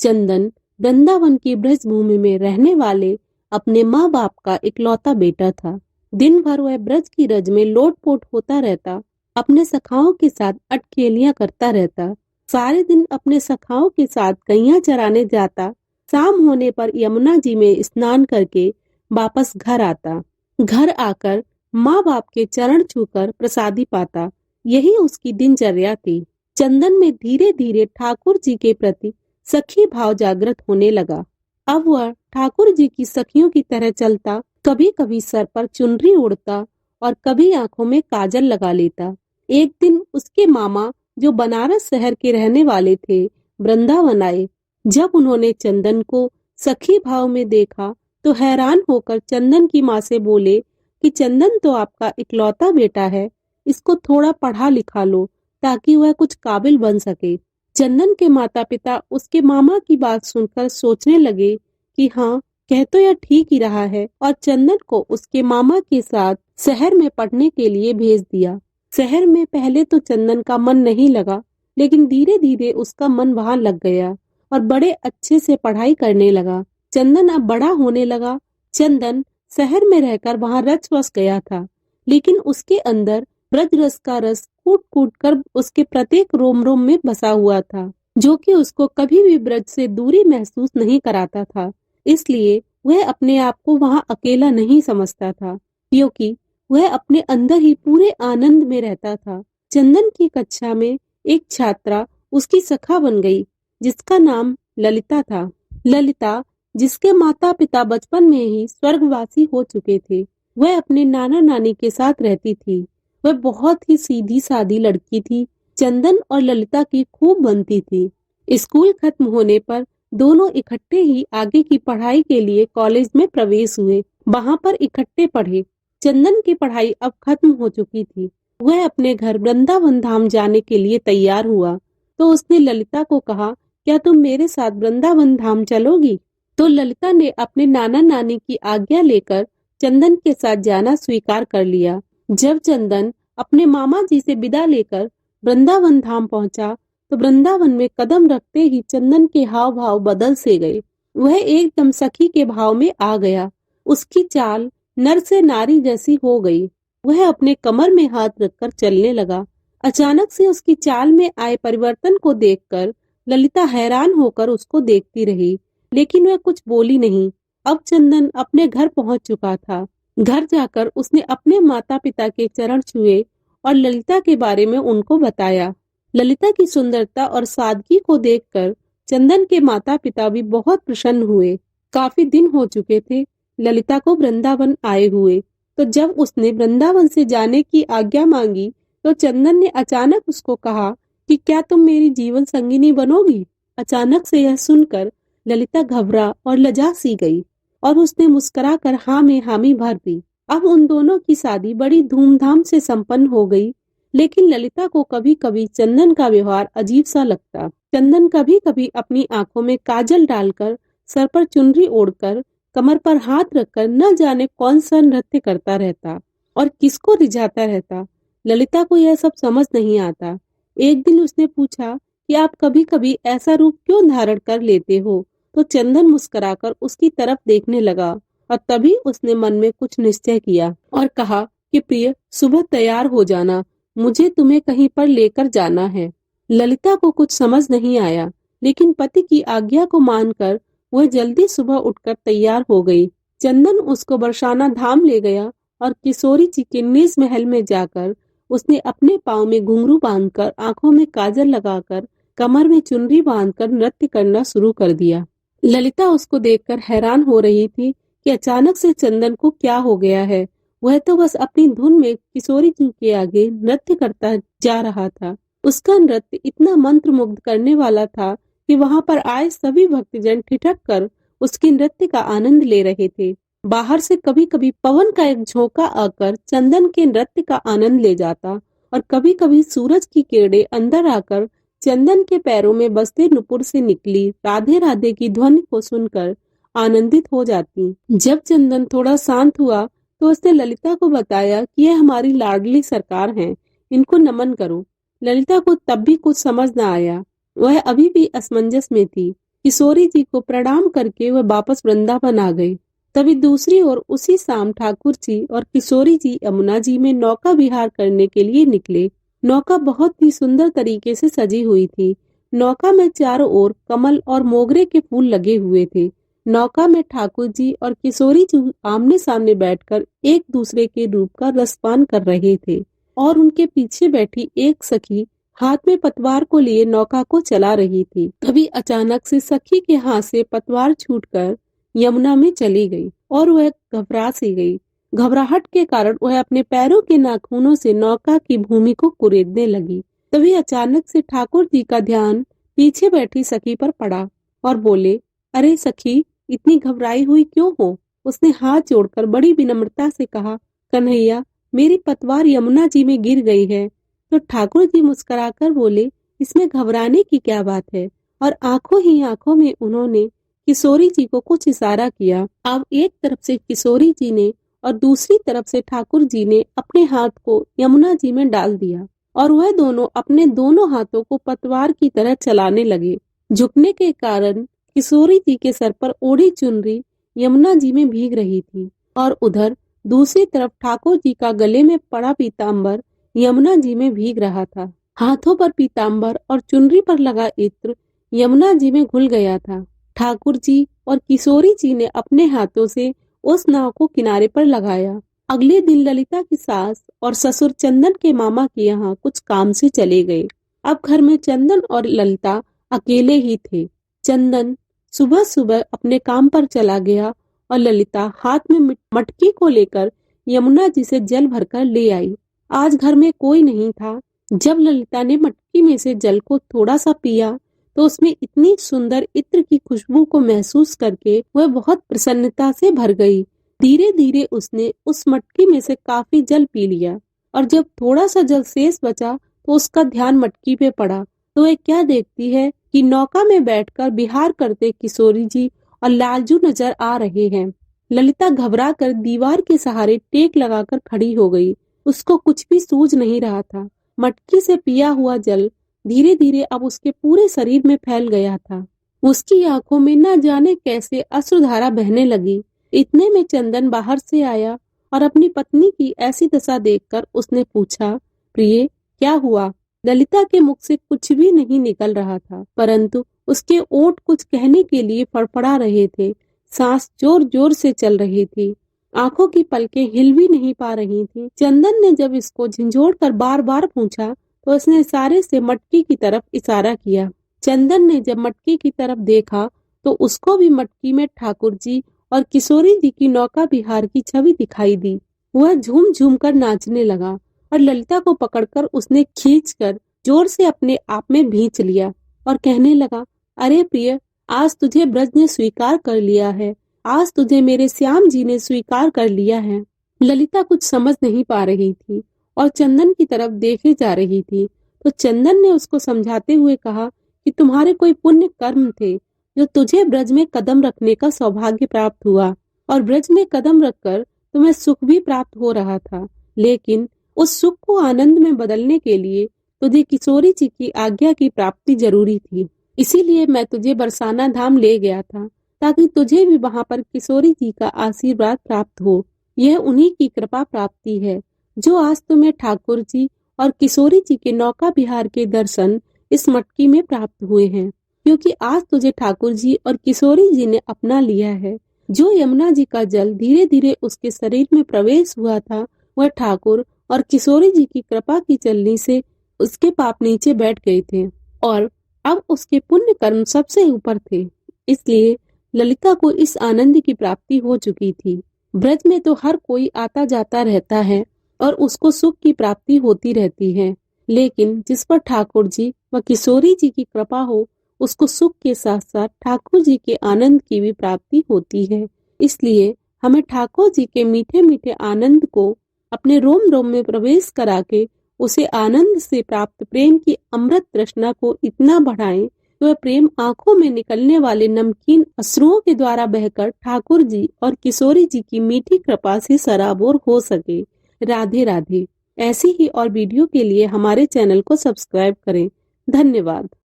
चंदन वृंदावन की ब्रज भूमि में रहने वाले अपने माँ बाप का इकलौता बेटा था। दिन भर वह ब्रज की रज में लोटपोट होता रहता, अपने सखाओं के साथ अटखेलियां करता रहता। सारे दिन अपने सखाओं के साथ गैया चराने जाता, शाम होने पर यमुना जी में स्नान करके वापस घर आता। घर आकर माँ बाप के चरण छूकर प्रसादी पाता। यही उसकी दिनचर्या थी। चंदन में धीरे धीरे ठाकुर जी के प्रति सखी भाव जागृत होने लगा। अब वह ठाकुर जी की सखियों की तरह चलता, कभी कभी सर पर चुनरी ओढ़ता और कभी आंखों में काजल लगा लेता। एक दिन उसके मामा, जो बनारस शहर के रहने वाले थे, वृंदावन आए। जब उन्होंने चंदन को सखी भाव में देखा तो हैरान होकर चंदन की माँ से बोले कि चंदन तो आपका इकलौता बेटा है, इसको थोड़ा पढ़ा लिखा लो ताकि वह कुछ काबिल बन सके। चंदन के माता पिता उसके मामा की बात सुनकर सोचने लगे कि हाँ, कह तो यह ठीक ही रहा है, और चंदन को उसके मामा के साथ शहर में पढ़ने के लिए भेज दिया। शहर में पहले तो चंदन का मन नहीं लगा, लेकिन धीरे धीरे उसका मन वहां लग गया और बड़े अच्छे से पढ़ाई करने लगा। चंदन अब बड़ा होने लगा। चंदन शहर में रहकर वहां रच बस गया था, लेकिन उसके अंदर ब्रज रस का रस कूट कूट कर उसके प्रत्येक रोम रोम में बसा हुआ था, जो कि उसको कभी भी ब्रज से दूरी महसूस नहीं कराता था। इसलिए वह अपने आप को वहां अकेला नहीं समझता था, क्योंकि वह अपने अंदर ही पूरे आनंद में रहता था। चंदन की कक्षा में एक छात्रा उसकी सखा बन गई, जिसका नाम ललिता था। ललिता, जिसके माता पिता बचपन में ही स्वर्गवासी हो चुके थे, वह अपने नाना नानी के साथ रहती थी। वह बहुत ही सीधी सादी लड़की थी। चंदन और ललिता की खूब बनती थी। स्कूल खत्म होने पर दोनों इकट्ठे ही आगे की पढ़ाई के लिए कॉलेज में प्रवेश हुए। वहां पर इकट्ठे पढ़े। चंदन की पढ़ाई अब खत्म हो चुकी थी। वह अपने घर वृंदावन धाम जाने के लिए तैयार हुआ, तो उसने ललिता को कहा, क्या तुम मेरे साथ वृंदावन धाम चलोगी? तो ललिता ने अपने नाना नानी की आज्ञा लेकर चंदन के साथ जाना स्वीकार कर लिया। जब चंदन अपने मामा जी से विदा लेकर वृंदावन धाम पहुंचा, तो वृंदावन में कदम रखते ही चंदन के हाव भाव बदल से गए। वह एकदम सखी के भाव में आ गया। उसकी चाल नर से नारी जैसी हो गई। वह अपने कमर में हाथ रखकर चलने लगा। अचानक से उसकी चाल में आए परिवर्तन को देखकर ललिता हैरान होकर उसको देखती रही, लेकिन वह कुछ बोली नहीं। अब चंदन अपने घर पहुंच चुका था। घर जाकर उसने अपने माता पिता के चरण छुए और ललिता के बारे में उनको बताया। ललिता की सुंदरता और सादगी को देखकर चंदन के माता पिता भी बहुत प्रसन्न हुए। काफी दिन हो चुके थे ललिता को वृंदावन आए हुए, तो जब उसने वृंदावन से जाने की आज्ञा मांगी, तो चंदन ने अचानक उसको कहा कि क्या तुम मेरी जीवन संगिनी बनोगी? अचानक से यह सुनकर ललिता घबरा और लजा सी गई, और उसने मुस्कुरा कर हाँ में हामी भर दी। अब उन दोनों की शादी बड़ी धूमधाम से संपन्न हो गई, लेकिन ललिता को कभी कभी चंदन का व्यवहार अजीब सा लगता। चंदन कभी कभी अपनी आंखों में काजल डालकर, सर पर चुनरी ओढ़कर, कमर पर हाथ रखकर न जाने कौन सा नृत्य करता रहता और किसको रिझाता रहता। ललिता को यह सब समझ नहीं आता। एक दिन उसने पूछा कि आप कभी कभी ऐसा रूप क्यों धारण कर लेते हो? तो चंदन मुस्कुराकर उसकी तरफ देखने लगा, और तभी उसने मन में कुछ निश्चय किया और कहा कि प्रिय, सुबह तैयार हो जाना, मुझे तुम्हें कहीं पर लेकर जाना है। ललिता को कुछ समझ नहीं आया, लेकिन पति की आज्ञा को मानकर वह जल्दी सुबह उठकर तैयार हो गई। चंदन उसको बरसाना धाम ले गया, और किशोरी जी के निज महल में जाकर उसने अपने पाँव में घुंघरू बांधकर, आंखों में काजल लगाकर, कमर में चुनरी बांधकर नृत्य करना शुरू कर दिया। ललिता उसको देखकर हैरान हो रही थी कि अचानक से चंदन को क्या हो गया है। वह तो बस अपनी धुन में किशोरी जी के आगे नृत्य करता जा रहा था। उसका नृत्य इतना मंत्र मुग्ध करने वाला था कि वहां पर आए सभी भक्तजन ठिठक कर उसके नृत्य का आनंद ले रहे थे। बाहर से कभी कभी पवन का एक झोंका आकर चंदन के नृत्य का आनंद ले जाता, और कभी कभी सूरज की किरणें अंदर आकर चंदन के पैरों में बसते नुपुर से निकली राधे राधे की ध्वनि को सुनकर आनंदित हो जाती। जब चंदन थोड़ा शांत हुआ, तो उसने ललिता को बताया कि यह हमारी लाडली सरकार हैं, इनको नमन करो। ललिता को तब भी कुछ समझ न आया। वह अभी भी असमंजस में थी। किशोरी जी को प्रणाम करके वह वापस वृंदावन आ गई। तभी दूसरी ओर उसी शाम ठाकुर जी और किशोरी जी यमुना जी में नौका विहार करने के लिए निकले। नौका बहुत ही सुंदर तरीके से सजी हुई थी। नौका में चारों ओर कमल और मोगरे के फूल लगे हुए थे। नौका में ठाकुर जी और किशोरी जी आमने सामने बैठकर एक दूसरे के रूप का रसपान कर रहे थे और उनके पीछे बैठी एक सखी हाथ में पतवार को लिए नौका को चला रही थी। तभी अचानक से सखी के हाथ से पतवार छूटकर यमुना में चली गई और वह घबरा सी गई। घबराहट के कारण वह अपने पैरों के नाखूनों से नौका की भूमि को कुरेदने लगी। तभी अचानक से ठाकुर जी का ध्यान पीछे बैठी सखी पर पड़ा और बोले, अरे सखी, इतनी घबराई हुई क्यों हो? उसने हाथ जोड़कर बड़ी विनम्रता से कहा, कन्हैया, मेरी पतवार यमुना जी में गिर गई है। तो ठाकुर जी मुस्कुराकर बोले, इसमें घबराने की क्या बात है? और आंखों ही आंखों में उन्होंने किशोरी जी को कुछ इशारा किया। अब एक तरफ से किशोरी जी ने और दूसरी तरफ से ठाकुर जी ने अपने हाथ को यमुना जी में डाल दिया और वह दोनों अपने दोनों हाथों को पतवार की तरह चलाने लगे। झुकने के कारण किशोरी जी के सर पर ओढ़ी चुनरी यमुना जी में भीग रही थी और उधर दूसरी तरफ ठाकुर जी का गले में पड़ा पीताम्बर यमुना जी में भीग रहा था। हाथों पर पीताम्बर और चुनरी पर लगा इत्र यमुना जी में घुल गया था। ठाकुर जी और किशोरी जी ने अपने हाथों से उस नाव को किनारे पर लगाया। अगले दिन ललिता की सास और ससुर चंदन के मामा के यहाँ कुछ काम से चले गए। अब घर में चंदन और ललिता अकेले ही थे। चंदन सुबह सुबह अपने काम पर चला गया और ललिता हाथ में मटकी को लेकर यमुना जी से जल भरकर ले आई। आज घर में कोई नहीं था। जब ललिता ने मटकी में से जल को थोड़ा सा पिया तो उसमें इतनी सुंदर इत्र की खुशबू को महसूस करके वह बहुत प्रसन्नता से भर गई। धीरे धीरे उसने उस मटकी में से काफी जल पी लिया और जब थोड़ा सा जल शेष बचा तो उसका ध्यान मटकी पे पड़ा तो वह क्या देखती है कि नौका में बैठकर विहार करते किशोरी जी और लालजू नजर आ रहे हैं। ललिता घबरा कर दीवार के सहारे टेक लगाकर खड़ी हो गई। उसको कुछ भी सूझ नहीं रहा था। मटकी से पिया हुआ जल धीरे धीरे अब उसके पूरे शरीर में फैल गया था। उसकी आंखों में न जाने कैसे अश्रुधारा बहने लगी। इतने में चंदन बाहर से आया और अपनी पत्नी की ऐसी दशा देखकर उसने पूछा, प्रिय, क्या हुआ? ललिता के मुख से कुछ भी नहीं निकल रहा था, परंतु उसके ओंठ कुछ कहने के लिए फड़फड़ा रहे थे। सांस जोर जोर से चल रही थी। आंखों की पलकें हिल भी नहीं पा रही थी। चंदन ने जब इसको झिंझोड़ कर बार बार पूछा तो उसने इशारे से मटकी की तरफ इशारा किया। चंदन ने जब मटकी की तरफ देखा तो उसको भी मटकी में ठाकुर जी और किशोरी जी की नौका विहार की छवि दिखाई दी। वह झूम झूम कर नाचने लगा और ललिता को पकड़कर उसने खींचकर जोर से अपने आप में भींच लिया और कहने लगा, अरे प्रिय, आज तुझे ब्रज ने स्वीकार कर लिया है। आज तुझे मेरे श्याम जी ने स्वीकार कर लिया है। ललिता कुछ समझ नहीं पा रही थी और चंदन की तरफ देखे जा रही थी। तो चंदन ने उसको समझाते हुए कहा कि तुम्हारे कोई पुण्य कर्म थे जो तुझे ब्रज में कदम रखने का सौभाग्य प्राप्त हुआ और ब्रज में कदम रखकर तुम्हें सुख भी प्राप्त हो रहा था, लेकिन उस सुख को आनंद में बदलने के लिए तुझे किशोरी जी की आज्ञा की प्राप्ति जरूरी थी। इसीलिए मैं तुझे बरसाना धाम ले गया था ताकि तुझे भी वहां पर किशोरी जी का आशीर्वाद प्राप्त हो। यह उन्हीं की कृपा प्राप्ति है जो आज तुम्हें ठाकुर जी और किशोरी जी के नौका विहार के दर्शन इस मटकी में प्राप्त हुए हैं, क्योंकि आज तुझे ठाकुर जी और किशोरी जी ने अपना लिया है। जो यमुना जी का जल धीरे धीरे उसके शरीर में प्रवेश हुआ था, वह ठाकुर और किशोरी जी की कृपा की चलनी से उसके पाप नीचे बैठ गए थे और अब उसके पुण्य कर्म सबसे ऊपर थे। इसलिए ललिता को इस आनंद की प्राप्ति हो चुकी थी। ब्रज में तो हर कोई आता जाता रहता है और उसको सुख की प्राप्ति होती रहती है, लेकिन जिस पर ठाकुर जी व किशोरी जी की कृपा हो उसको सुख के साथ साथ ठाकुर जी के आनंद की भी प्राप्ति होती है। इसलिए हमें ठाकुर जी के मीठे मीठे आनंद को अपने रोम रोम में प्रवेश करा के उसे आनंद से प्राप्त प्रेम की अमृत तृष्णा को इतना बढ़ाएं कि वह प्रेम आंखों में निकलने वाले नमकीन अश्रुओं के द्वारा बहकर ठाकुर जी और किशोरी जी की मीठी कृपा से सराबोर हो सके। राधे राधे। ऐसी ही और वीडियो के लिए हमारे चैनल को सब्सक्राइब करें। धन्यवाद।